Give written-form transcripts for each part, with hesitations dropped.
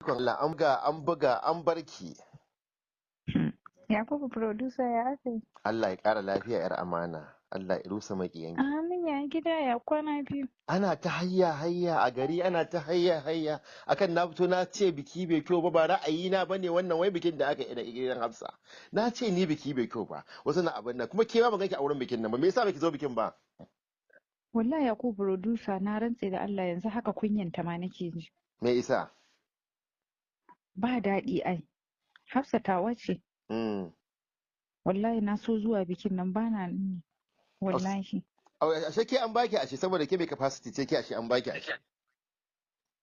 Allah an buga an barki. Yakubu producer ya aka yi. Allah ya ƙara lafiya yar amana. Allah ya rusa maƙiyanki. Amin ya gida ya kwana biyu. Ana ta hayya a gari ana ta hayya akan na fito na ce biki bai kyau ba ra'ayi na bane wannan wai bikin da aka yi da gidan Hafsa. Na ce ni biki bai kyau ba. Wasu na abin nan kuma ke ba ganki a wurin bikin nan ba me yasa baki zo bikin ba? Wallahi Yakubu producer na rantse da Allah yanzu haka kunyanta ma nake ji. Me isa? Ba daɗi ai. Hafsa tawa ce. Wallahi na so zuwa bikin nan bana nan. Wallahi. Ashe ke an baki ashe saboda ke mai capacity ce ke ashe an baki ashe.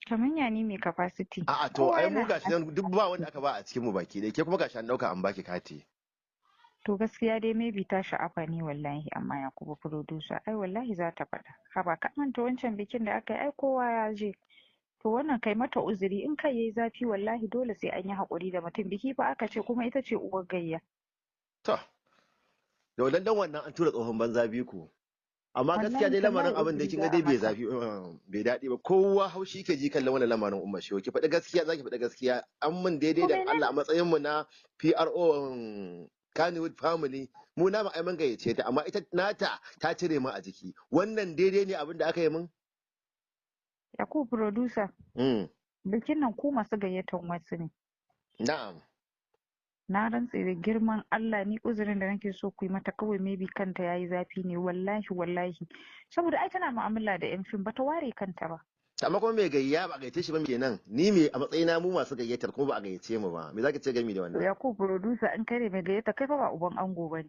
Kaman ya ni mai capacity. A'a to ai mu gashi nan duk ba wanda aka ba a cikin mu baki dai ke kuma gashi an dauka an baki kati. To gaskiya dai maybe ta sha'afa ne wallahi amma Yakubu producer ai wallahi za ta faɗa. Haba ka manta wancan bikin da aka yi ai kowa ya je. To wannan kai mata uzuri in kai yayi zafi wallahi dole sai an yi haƙuri da mutum biki fa aka ce kuma ita ce uwar gayya. To da wannan an tura tsohon banza biyu ku. Amma gaskiya dai lamarin abin da kin ga dai bai zafi bai daɗi ba kowa haushi ke ji kallon wannan lamarin umma shi ki faɗi gaskiya zaki faɗi gaskiya an mun daidai da Allah a matsayin mu na PRO Kannywood family mu na ai mun gayyace ta amma ita nata ta cire mu a jiki wannan daidai ne abin da aka yi min Yakubu producer bikin nan ku masu gayyatan wasu ne na'am na rantse da girman Allah ni uzurin da nake so ku yi mata kawai maybe kanta yayi zafi ne wallahi saboda ai tana mu'amala da yan fim bata ware kanta ba amma kuma mai gayya ba gayyace shi ba kenan ni me a matsayina mu masu gayyatar kuma ba a gayyace mu ba me zaka ce gami da wannan ya ku producer in kai ne mai gayyata kai fa ba uban ango bane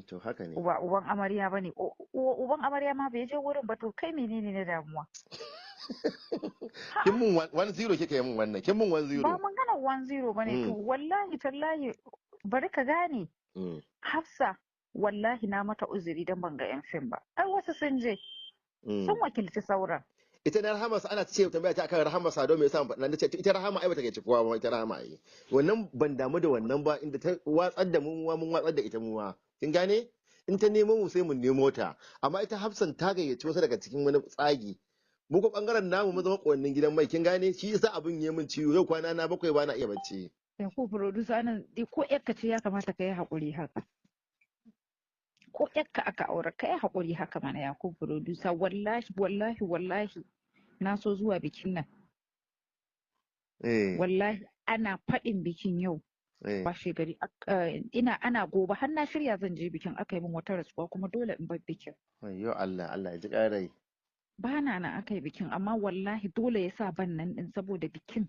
to haka ne uban amarya bane uban amarya ma bai je wurin ba to kai menene na damuwa kin mun 1-0 kika yi mun wannan kin mun 1-0 ba magana 1-0 bane to wallahi tallahi bari ka gane Hafsa wallahi na mata uzuri dan ban ga yan fim ba ai wasu sun je sun wakilci sauran ita na Rahama ana ce tambaya ta akan Rahama Sado me yasa ban nace ita Rahama ai bata kai kowa ba ita Rahama ai wannan ban damu da wannan ba inda ta watsar da mun watsar da ita muwa kin gane in ta nemo mu sai mun nemo ta amma ita Hafsan ta gayyaci wasu daga cikin wani tsagi mu ko bangaren namu mu zama kowannin gidan mai kin gane shi yasa abin ya min ciwo yau kwana na 7 ba na iya bacci ya ku producer nan ko yakka ce ya kamata kai hakuri haka ko yakka aka aure kai hakuri haka mana ya ku producer wallahi na so zuwa bikin nan wallahi ana faɗin bikin yau washe gari ana gobe har na shirya zan je bikin aka yi min wata rasuwa kuma dole in bar bikin ayyo Allah ya ji ƙarai ba na aka yi bikin amma wallahi dole ya sa ban nan din saboda bikin